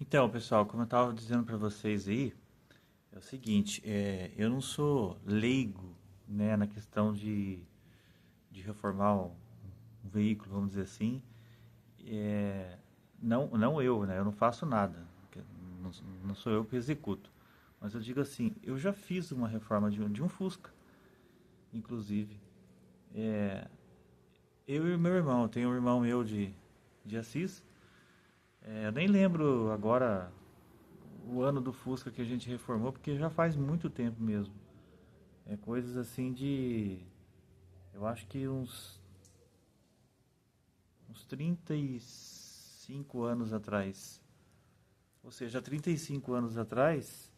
Então, pessoal, como eu estava dizendo para vocês aí, é o seguinte, eu não sou leigo, né, na questão de reformar um veículo, vamos dizer assim. Não eu, né, eu não faço nada, não, não sou eu que executo. Mas eu digo assim, eu já fiz uma reforma de um Fusca, inclusive. Eu e o meu irmão, eu tenho um irmão meu de Assis. Eu nem lembro agora o ano do Fusca que a gente reformou, porque já faz muito tempo mesmo. É coisas assim de. Eu acho que uns 35 anos atrás. Ou seja, há 35 anos atrás,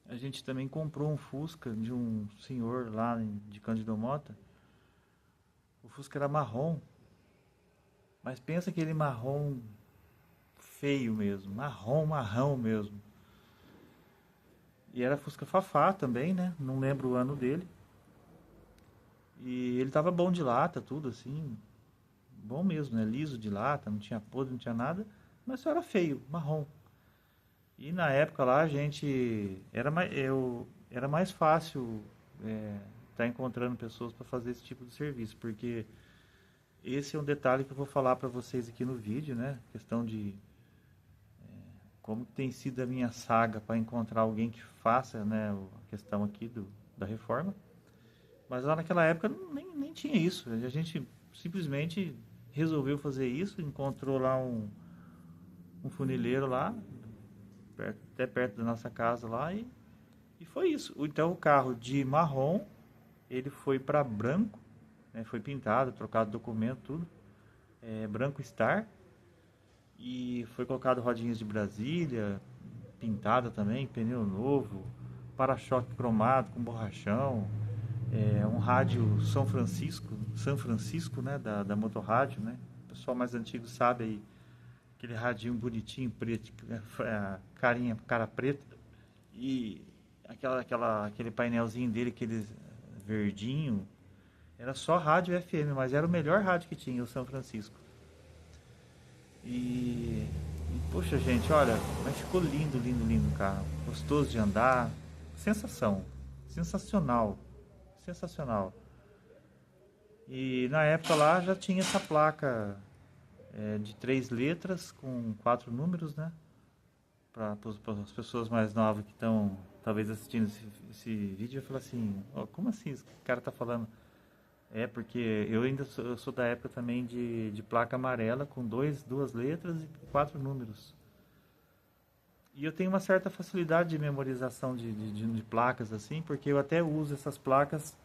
a gente também comprou um Fusca de um senhor lá de Cândido Mota. O Fusca era marrom, mas pensa aquele marrom feio mesmo, marrom, marrão mesmo. E era Fusca Fafá também, né? Não lembro o ano dele. E ele tava bom de lata, tudo assim, bom mesmo, né? Liso de lata, não tinha podre, não tinha nada, mas só era feio, marrom. E na época lá a gente era mais fácil estar encontrando pessoas para fazer esse tipo de serviço, porque esse é um detalhe que eu vou falar para vocês aqui no vídeo, né? Questão de como tem sido a minha saga para encontrar alguém que faça, né, a questão aqui da reforma. Mas lá naquela época nem tinha isso. A gente simplesmente resolveu fazer isso, encontrou lá um funileiro lá, até perto da nossa casa lá, e foi isso. Então o carro de marrom, ele foi para branco, né, foi pintado, trocado documento, tudo. Branco Star. E foi colocado rodinhas de Brasília, pintada também, pneu novo, para-choque cromado com borrachão, um rádio São Francisco, né, da Motorrádio, né? O pessoal mais antigo sabe aí, aquele radinho bonitinho, preto, carinha, cara preta, e aquele painelzinho dele, aquele verdinho, era só rádio FM, mas era o melhor rádio que tinha, o São Francisco. Poxa, gente, olha, mas ficou lindo, lindo, lindo o carro. Gostoso de andar. Sensação. Sensacional. Sensacional. E na época lá já tinha essa placa de 3 letras com 4 números, né? Para as pessoas mais novas que estão talvez assistindo esse vídeo, eu falo assim, oh, como assim esse cara tá falando? É, porque eu sou da época também de placa amarela com 2 letras e 4 números. E eu tenho uma certa facilidade de memorização de placas, assim, porque eu até uso essas placas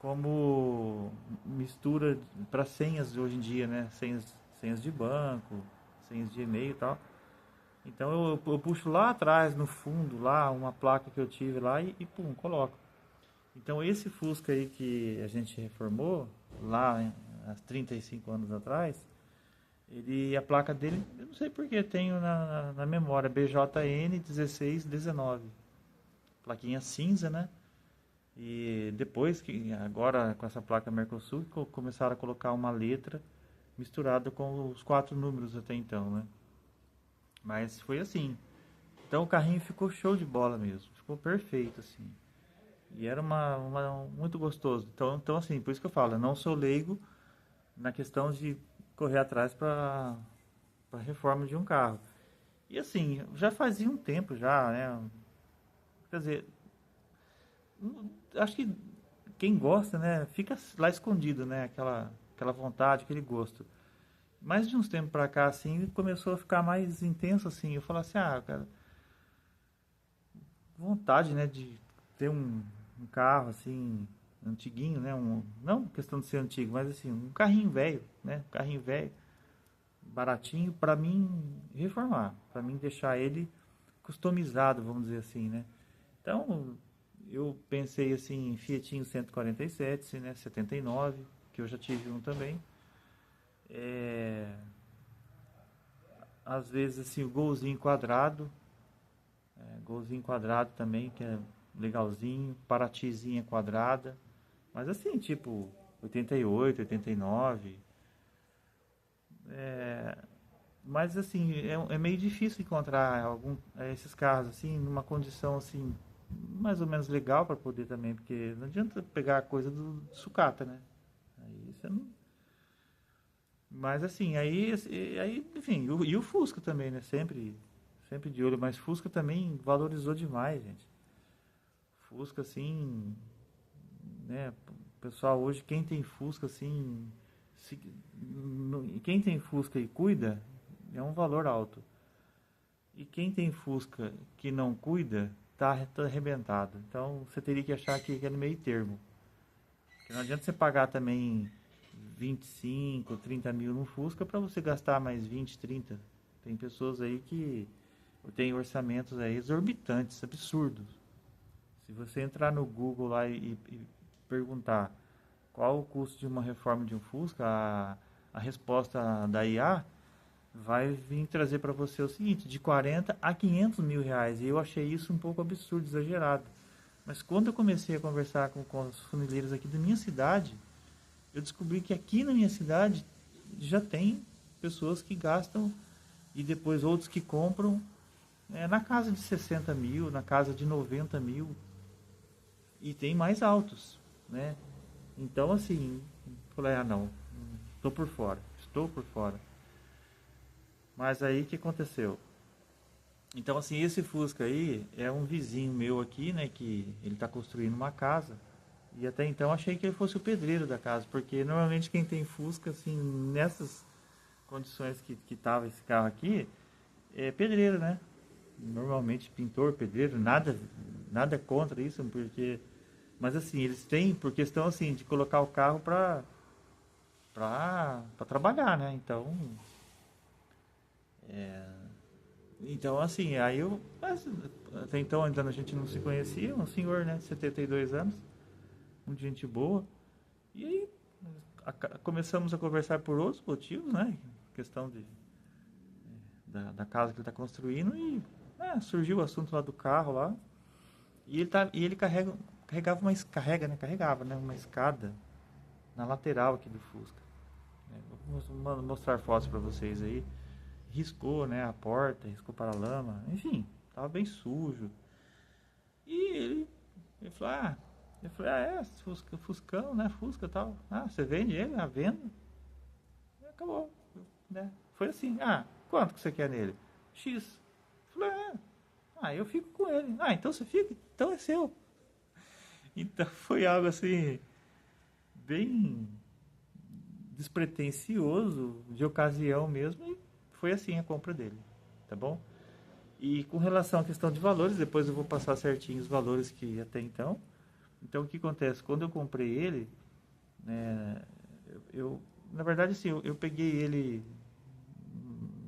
como mistura para senhas de hoje em dia, né? Senhas de banco, senhas de e-mail e tal. Então eu puxo lá atrás, no fundo, lá, uma placa que eu tive lá e pum, coloco. Então esse Fusca aí que a gente reformou, lá há 35 anos atrás, a placa dele, eu não sei porque, tenho na memória, BJN 1619. Plaquinha cinza, né? E depois, agora com essa placa Mercosul, começaram a colocar uma letra misturada com os 4 números até então, né? Mas foi assim. Então o carrinho ficou show de bola mesmo. Ficou perfeito, assim. E era muito gostoso. Então, assim, por isso que eu falo, eu não sou leigo na questão de correr atrás para reforma de um carro. E assim, já fazia um tempo já, né? Quer dizer, acho que quem gosta, né, fica lá escondido, né? Aquela vontade, aquele gosto. Mas de uns tempos pra cá, assim, começou a ficar mais intenso, assim. Eu falo assim, ah, cara, vontade, né, de ter um carro, assim, antiguinho, né? Não questão de ser antigo, mas assim, um carrinho velho, né? Um carrinho velho, baratinho, pra mim reformar. Pra mim deixar ele customizado, vamos dizer assim, né? Então, eu pensei assim em Fiatinho 147, né, 79, que eu já tive um também. Às vezes assim o golzinho quadrado também, que é legalzinho, Paratizinha quadrada, mas assim, tipo 88, 89, Mas assim, é meio difícil encontrar esses carros assim, numa condição assim, mais ou menos legal para poder também, porque não adianta pegar a coisa do sucata, né? Aí você não. Mas assim, enfim, e o Fusca também, né? Sempre de olho, mas Fusca também valorizou demais, gente. Fusca assim, né? O pessoal hoje, quem tem Fusca assim, se, quem tem Fusca e cuida, é um valor alto. E quem tem Fusca que não cuida, tá arrebentado. Então você teria que achar que é no meio termo. Porque não adianta você pagar também 25, 30 mil no Fusca para você gastar mais 20, 30. Tem pessoas aí que têm orçamentos aí exorbitantes, absurdos. Se você entrar no Google lá e perguntar qual o custo de uma reforma de um Fusca, a resposta da IA vai vir trazer para você o seguinte, de 40 a 500 mil reais. E eu achei isso um pouco absurdo, exagerado. Mas quando eu comecei a conversar com os funileiros aqui da minha cidade, eu descobri que aqui na minha cidade já tem pessoas que gastam e depois outros que compram na casa de 60 mil, na casa de 90 mil e tem mais altos, né? Então assim, falei, não, estou por fora. Mas aí o que aconteceu? Então assim, esse Fusca aí é um vizinho meu aqui, né, que ele está construindo uma casa. E até então achei que ele fosse o pedreiro da casa, porque normalmente quem tem Fusca, assim, nessas condições que tava esse carro aqui, é pedreiro, né? Normalmente pintor, pedreiro, nada contra isso, porque... Mas assim, eles têm, por questão assim, de colocar o carro pra trabalhar, né? Então assim, mas, até então ainda a gente não se conhecia, um senhor, né, de 72 anos, muito gente boa. E aí começamos a conversar por outros motivos, né? Questão da casa que ele está construindo e surgiu o assunto lá do carro lá. E ele carregava, né? Uma escada na lateral aqui do Fusca. Vou mostrar fotos para vocês aí. Riscou, né? A porta, riscou para-lama, enfim, tava bem sujo. E ele falou, eu falei, Fuscão, né? Fusca e tal. Você vende ele? Vendo. E acabou, né? Foi assim, quanto que você quer nele? X. Eu falei, eu fico com ele. Então você fica? Então é seu. Então foi algo assim, bem despretensioso, de ocasião mesmo, e foi assim a compra dele, tá bom? E com relação à questão de valores, depois eu vou passar certinho os valores que até então. Então o que acontece? Quando eu comprei ele, né, na verdade assim, eu peguei ele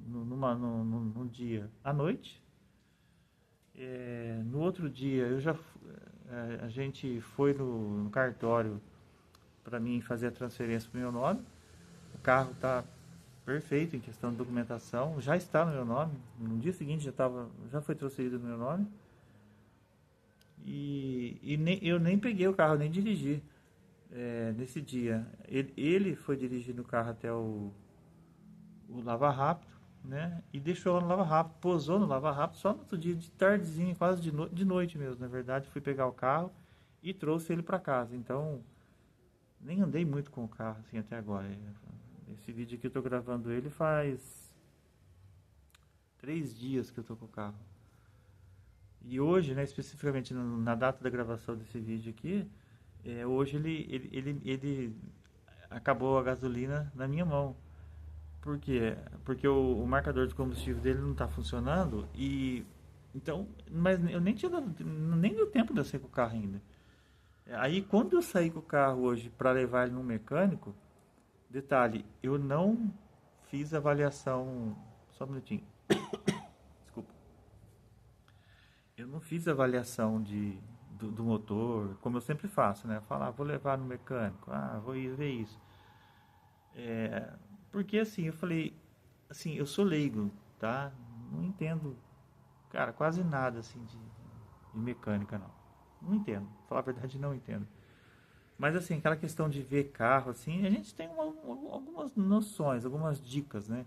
num dia à noite. No outro dia a gente foi no cartório para mim fazer a transferência para o meu nome. O carro está perfeito em questão de documentação, já está no meu nome. No dia seguinte já foi transferido no meu nome. Eu nem peguei o carro, nem dirigi nesse dia. Ele foi dirigindo o carro até o Lava Rápido, né? E deixou lá no Lava Rápido, posou no Lava Rápido só no outro dia, de tardezinha, quase de noite mesmo. Na verdade, fui pegar o carro e trouxe ele para casa. Então, nem andei muito com o carro assim até agora. Esse vídeo aqui eu tô gravando ele faz 3 dias que eu tô com o carro. E hoje, né, especificamente na data da gravação desse vídeo aqui, hoje ele acabou a gasolina na minha mão. Por quê? Porque o marcador de combustível dele não está funcionando e então, mas eu nem deu tempo de eu sair com o carro ainda. Aí quando eu saí com o carro hoje para levar ele no mecânico, detalhe, eu não fiz avaliação, só um minutinho. Desculpa. Eu não fiz avaliação do motor, como eu sempre faço, né? Falar, vou levar no mecânico, vou ir ver isso. Porque assim, eu falei, assim, eu sou leigo, tá? Não entendo, cara, quase nada assim de mecânica, não. Não entendo, pra falar a verdade, não entendo. Mas assim, aquela questão de ver carro, assim, a gente tem algumas noções, algumas dicas, né?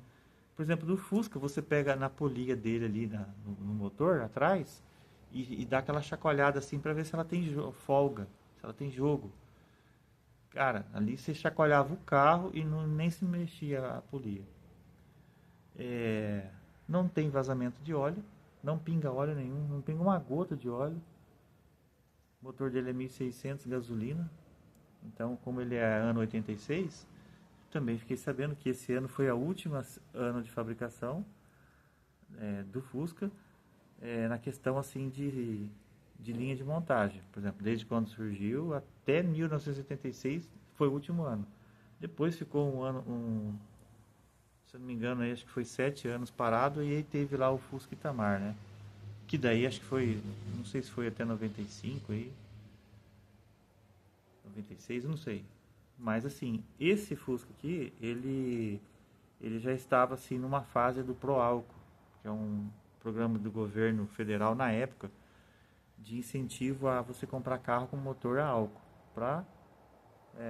Por exemplo, do Fusca, você pega na polia dele ali no motor, atrás, e dá aquela chacoalhada assim para ver se ela tem folga, se ela tem jogo. Cara, ali você chacoalhava o carro e não, nem se mexia a polia. É, não tem vazamento de óleo, não pinga óleo nenhum, não pinga uma gota de óleo. O motor dele é 1.600 gasolina. Então, como ele é ano 86, também fiquei sabendo que esse ano foi a última ano de fabricação do Fusca, na questão assim de linha de montagem. Por exemplo, desde quando surgiu até 1986 foi o último ano. Depois ficou um ano, se eu não me engano, aí, acho que foi 7 anos parado, e aí teve lá o Fusca Itamar, né? Que daí acho que foi, não sei se foi até 95 aí, 96, eu não sei. Mas assim, esse Fusca aqui, ele já estava assim numa fase do Proálcool, que é um programa do governo federal na época de incentivo a você comprar carro com motor a álcool, para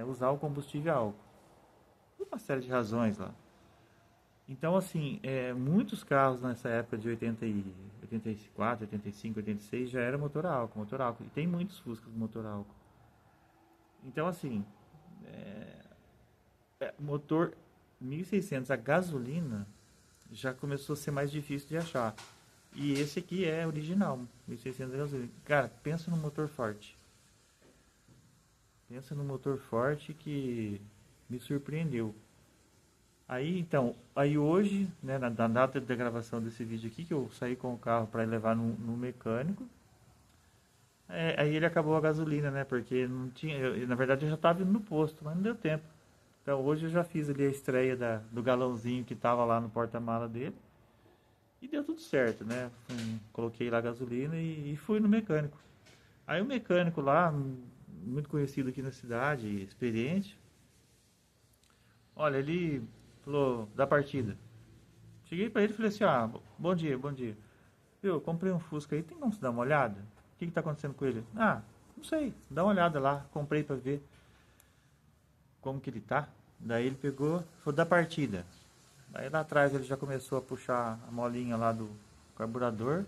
usar o combustível a álcool. Por uma série de razões lá. Então, assim, muitos carros nessa época de 84, 85, 86 já era motor a álcool, motor a álcool. E tem muitos Fuscas com motor a álcool. Então, assim, motor 1.600 a gasolina já começou a ser mais difícil de achar. E esse aqui é original, 1.600 a gasolina. Cara, pensa no motor forte. Pensa no motor forte que me surpreendeu. Aí, então, aí hoje, né, na data da gravação desse vídeo aqui, que eu saí com o carro para levar no mecânico, aí ele acabou a gasolina, né, porque não tinha, na verdade eu já estava indo no posto, mas não deu tempo. Então hoje eu já fiz ali a estreia do galãozinho que estava lá no porta-mala dele, e deu tudo certo, né, coloquei lá a gasolina e fui no mecânico. Aí o mecânico lá, muito conhecido aqui na cidade, experiente, olha, ele falou da partida. Cheguei pra ele e falei assim, bom dia, bom dia. Eu comprei um Fusca aí, tem como você dar uma olhada? O que tá acontecendo com ele? Ah, não sei, dá uma olhada lá, comprei pra ver como que ele tá. Daí ele pegou, falou da partida. Aí lá atrás ele já começou a puxar a molinha lá do carburador.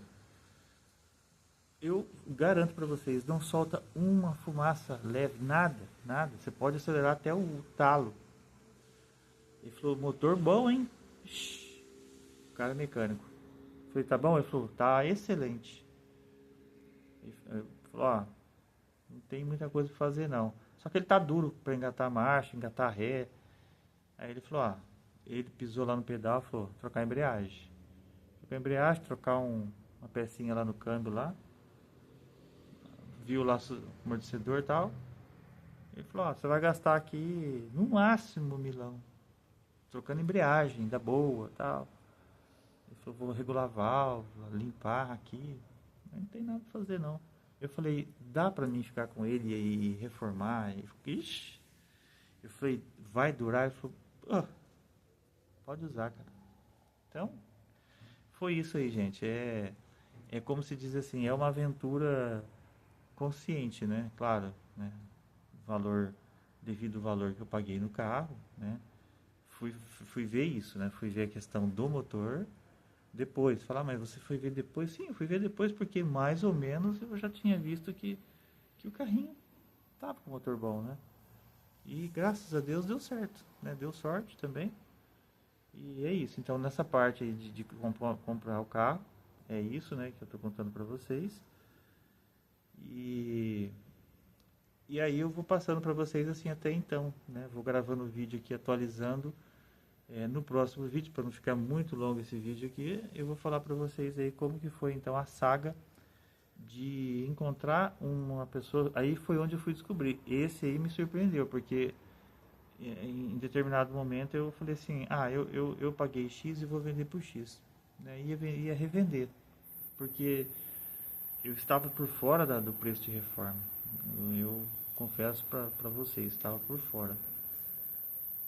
Eu garanto pra vocês, não solta uma fumaça leve, nada, nada. Você pode acelerar até o talo. Ele falou, motor bom, hein? Ixi, cara mecânico. Falei, tá bom? Ele falou, tá excelente. Ele falou, não tem muita coisa pra fazer não. Só que ele tá duro pra engatar marcha, engatar ré. Aí ele falou, ele pisou lá no pedal, falou, trocar a embreagem. Trocar a embreagem, trocar uma pecinha lá no câmbio lá. Viu lá o amortecedor e tal. Ele falou, você vai gastar aqui no máximo 1.000. Trocando embreagem, da boa tal. Ele falou, vou regular a válvula, limpar aqui. Não tem nada pra fazer não. Eu falei, dá pra mim ficar com ele e reformar? Ele falou, ixi. Eu falei, vai durar? Ele falou, pode usar, cara. Então, foi isso aí, gente. É como se diz assim, é uma aventura consciente, né? Claro, né? Valor, devido ao valor que eu paguei no carro, né? Fui ver isso, né? Fui ver a questão do motor. Depois, falar, mas você foi ver depois? Sim, eu fui ver depois porque mais ou menos eu já tinha visto que o carrinho tava com motor bom, né? E graças a Deus deu certo, né? Deu sorte também. E é isso. Então nessa parte aí de comprar o carro, é isso, né? Que eu tô contando para vocês. E aí eu vou passando para vocês assim até então, né? Vou gravando o vídeo aqui, atualizando. No próximo vídeo, para não ficar muito longo esse vídeo aqui, eu vou falar para vocês aí como que foi então a saga de encontrar uma pessoa. Aí foi onde eu fui descobrir. Esse aí me surpreendeu, porque em determinado momento eu falei assim, eu paguei X e vou vender por X, né? Ia revender, porque eu estava por fora do preço de reforma. Eu confesso para vocês, estava por fora.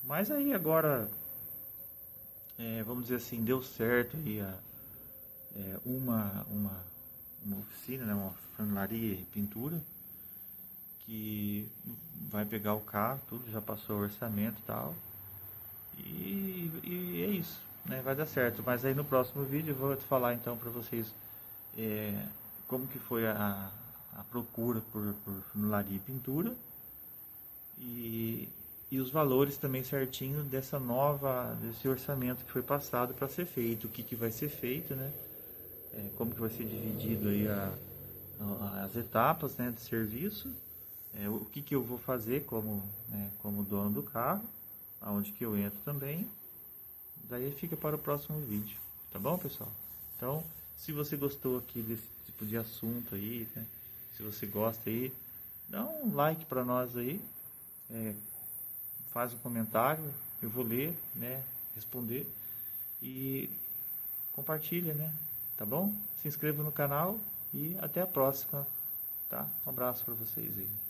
Mas aí agora, vamos dizer assim, deu certo aí uma oficina, né, uma funilaria e pintura, que vai pegar o carro, tudo, já passou o orçamento e tal. E é isso. né, vai dar certo. Mas aí no próximo vídeo eu vou falar então para vocês como que foi a procura por funilaria e pintura e, e os valores também certinho desse orçamento que foi passado para ser feito, o que que vai ser feito, né? Como que vai ser dividido aí as etapas, né, de serviço, o que que eu vou fazer como, né, como dono do carro, aonde que eu entro também. Daí fica para o próximo vídeo, tá bom, pessoal? Então, se você gostou aqui desse tipo de assunto aí, né, se você gosta aí, dá um like para nós aí, faz um comentário, eu vou ler, né, responder e compartilha, né, tá bom? Se inscreva no canal e até a próxima, tá? Um abraço para vocês aí.